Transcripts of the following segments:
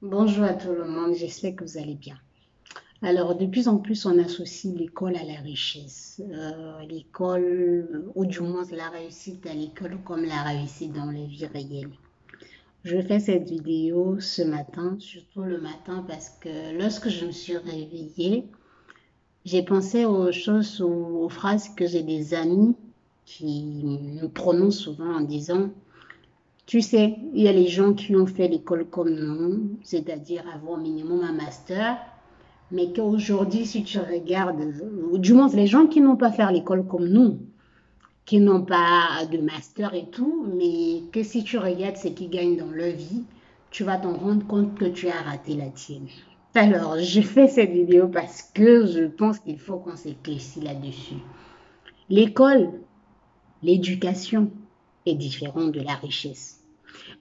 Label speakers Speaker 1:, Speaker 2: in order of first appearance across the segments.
Speaker 1: Bonjour à tout le monde, j'espère que vous allez bien. Alors, de plus en plus, on associe l'école à la richesse. L'école, ou du moins la réussite à l'école comme la réussite dans la vie réelle. Je fais cette vidéo ce matin, surtout le matin, parce que lorsque je me suis réveillée, j'ai pensé aux choses, aux phrases que j'ai des amis qui me prononcent souvent en disant, tu sais, il y a les gens qui ont fait l'école comme nous, c'est-à-dire avoir au minimum un master, mais qu'aujourd'hui, si tu regardes, ou du moins les gens qui n'ont pas fait l'école comme nous, qui n'ont pas de master et tout, mais que si tu regardes ce qu'ils gagnent dans leur vie, tu vas t'en rendre compte que tu as raté la tienne. Alors, je fais cette vidéo parce que je pense qu'il faut qu'on s'éclaircisse là-dessus. L'école, l'éducation est différente de la richesse.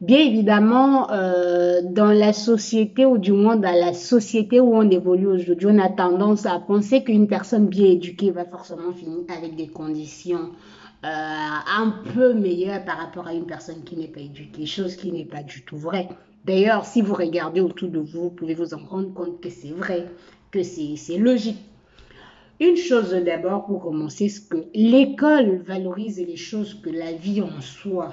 Speaker 1: Bien évidemment, dans la société, ou du moins dans la société où on évolue aujourd'hui, on a tendance à penser qu'une personne bien éduquée va forcément finir avec des conditions un peu meilleures par rapport à une personne qui n'est pas éduquée, chose qui n'est pas du tout vraie. D'ailleurs, si vous regardez autour de vous, vous pouvez vous en rendre compte que c'est vrai, que c'est logique. Une chose d'abord pour commencer, c'est que l'école valorise les choses que la vie en soi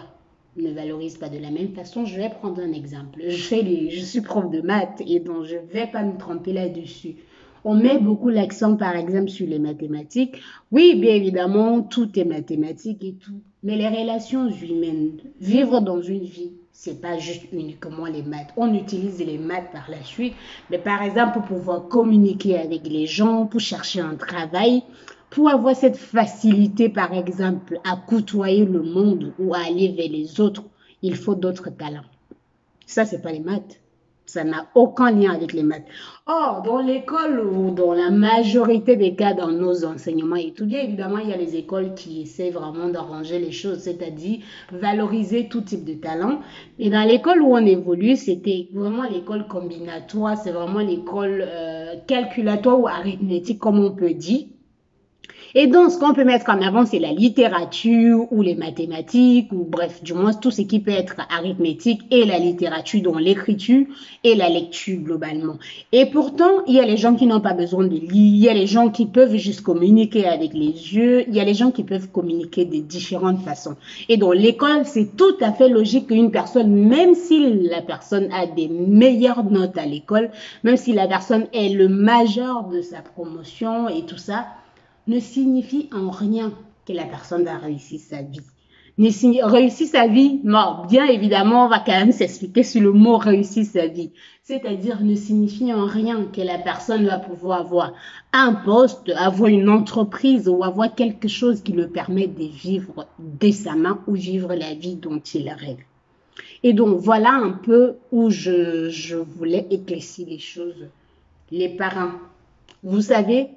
Speaker 1: ne valorise pas de la même façon. Je vais prendre un exemple. Je suis prof de maths et donc je ne vais pas me tromper là-dessus. On met beaucoup l'accent, par exemple, sur les mathématiques. Oui, bien évidemment, tout est mathématique et tout. Mais les relations humaines, vivre dans une vie, c'est pas juste uniquement les maths. On utilise les maths par la suite, mais par exemple, pour pouvoir communiquer avec les gens, pour chercher un travail, pour avoir cette facilité, par exemple, à côtoyer le monde ou à aller vers les autres, il faut d'autres talents. Ça, c'est pas les maths. Ça n'a aucun lien avec les maths. Or, dans l'école ou dans la majorité des cas, dans nos enseignements étudiés, évidemment, il y a les écoles qui essaient vraiment d'arranger les choses, c'est-à-dire valoriser tout type de talent. Et dans l'école où on évolue, c'était vraiment l'école combinatoire, c'est vraiment l'école calculatoire ou arithmétique, comme on peut dire. Et donc, ce qu'on peut mettre en avant, c'est la littérature ou les mathématiques, ou bref, du moins tout ce qui peut être arithmétique et la littérature, dont l'écriture et la lecture globalement. Et pourtant, il y a les gens qui n'ont pas besoin de lire, il y a les gens qui peuvent juste communiquer avec les yeux, il y a les gens qui peuvent communiquer de différentes façons. Et dans l'école, c'est tout à fait logique qu'une personne, même si la personne a des meilleures notes à l'école, même si la personne est le majeur de sa promotion et tout ça, ne signifie en rien que la personne a réussi sa vie. Réussir sa vie, non, bien évidemment, on va quand même s'expliquer sur le mot réussir sa vie. C'est-à-dire ne signifie en rien que la personne va pouvoir avoir un poste, avoir une entreprise ou avoir quelque chose qui le permet de vivre décemment ou vivre la vie dont il rêve. Et donc, voilà un peu où je voulais éclaircir les choses. Les parents, vous savez,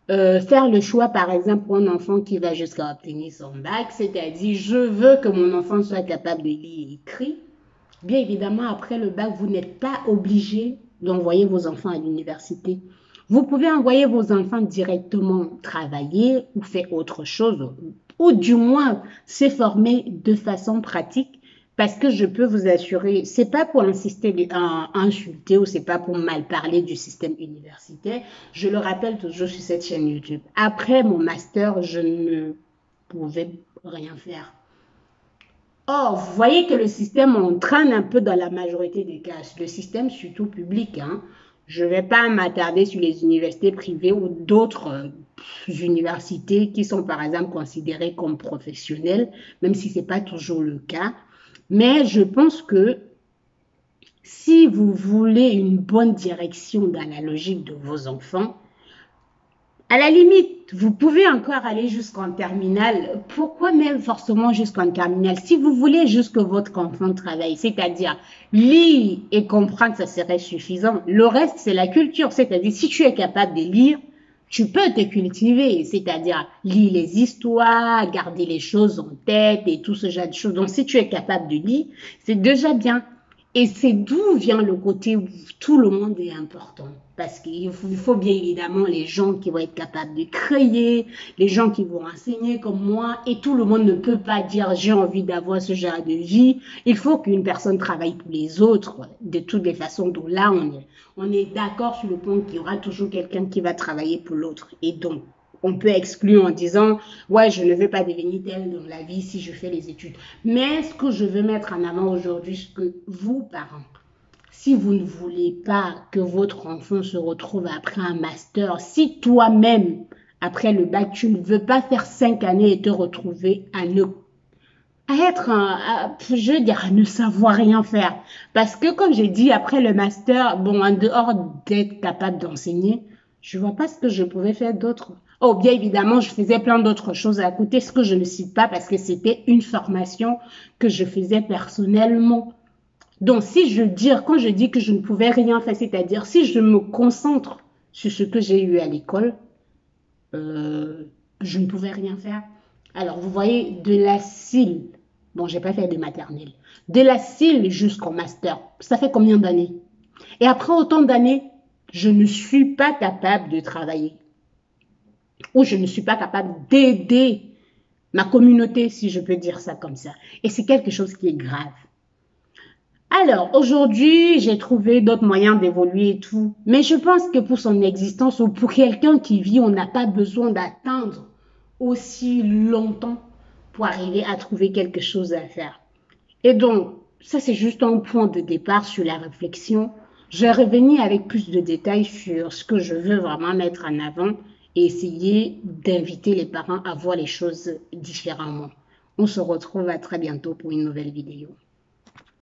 Speaker 1: faire le choix, par exemple, pour un enfant qui va jusqu'à obtenir son bac, c'est-à-dire je veux que mon enfant soit capable de lire et écrire. Bien évidemment, après le bac, vous n'êtes pas obligé d'envoyer vos enfants à l'université. Vous pouvez envoyer vos enfants directement travailler ou faire autre chose, ou du moins se former de façon pratique. Parce que je peux vous assurer, c'est pas pour insister à insulter ou c'est pas pour mal parler du système universitaire. Je le rappelle toujours sur cette chaîne YouTube. Après mon master, je ne pouvais rien faire. Or, vous voyez que le système entraîne un peu dans la majorité des cas. Le système surtout public. Hein. Je ne vais pas m'attarder sur les universités privées ou d'autres universités qui sont par exemple considérées comme professionnelles, même si ce n'est pas toujours le cas. Mais je pense que si vous voulez une bonne direction dans la logique de vos enfants, à la limite, vous pouvez encore aller jusqu'en terminale. Pourquoi même forcément jusqu'en terminale? Si vous voulez juste que votre enfant travaille, c'est-à-dire lire et comprendre, ça serait suffisant. Le reste, c'est la culture. C'est-à-dire, si tu es capable de lire, tu peux te cultiver. C'est-à-dire, lire les histoires, garder les choses en tête et tout ce genre de choses. Donc, si tu es capable de lire, c'est déjà bien. Et c'est d'où vient le côté où tout le monde est important. Parce qu'il faut bien évidemment les gens qui vont être capables de créer, les gens qui vont enseigner comme moi, et tout le monde ne peut pas dire j'ai envie d'avoir ce genre de vie. Il faut qu'une personne travaille pour les autres, de toutes les façons. Donc là, on est d'accord sur le point qu'il y aura toujours quelqu'un qui va travailler pour l'autre. Et donc, on peut exclure en disant, ouais, je ne veux pas devenir tel dans la vie si je fais les études. Mais ce que je veux mettre en avant aujourd'hui, c'est que vous, parents, si vous ne voulez pas que votre enfant se retrouve après un master, si toi-même, après le bac, tu ne veux pas faire 5 années et te retrouver je veux dire, à ne savoir rien faire. Parce que, comme j'ai dit, après le master, bon, en dehors d'être capable d'enseigner, je vois pas ce que je pouvais faire d'autre. Oh, bien évidemment, je faisais plein d'autres choses à côté, ce que je ne cite pas parce que c'était une formation que je faisais personnellement. Donc, quand je dis que je ne pouvais rien faire, c'est-à-dire si je me concentre sur ce que j'ai eu à l'école, euh, je ne pouvais rien faire. Alors, vous voyez, de la CIL, bon, j'ai pas fait de maternelle, de la CIL jusqu'au master, ça fait combien d'années? Et après autant d'années, je ne suis pas capable de travailler ou je ne suis pas capable d'aider ma communauté, si je peux dire ça comme ça. Et c'est quelque chose qui est grave. Alors, aujourd'hui, j'ai trouvé d'autres moyens d'évoluer et tout. Mais je pense que pour son existence ou pour quelqu'un qui vit, on n'a pas besoin d'attendre aussi longtemps pour arriver à trouver quelque chose à faire. Et donc, ça, c'est juste un point de départ sur la réflexion. Je vais revenir avec plus de détails sur ce que je veux vraiment mettre en avant et essayer d'inviter les parents à voir les choses différemment. On se retrouve à très bientôt pour une nouvelle vidéo.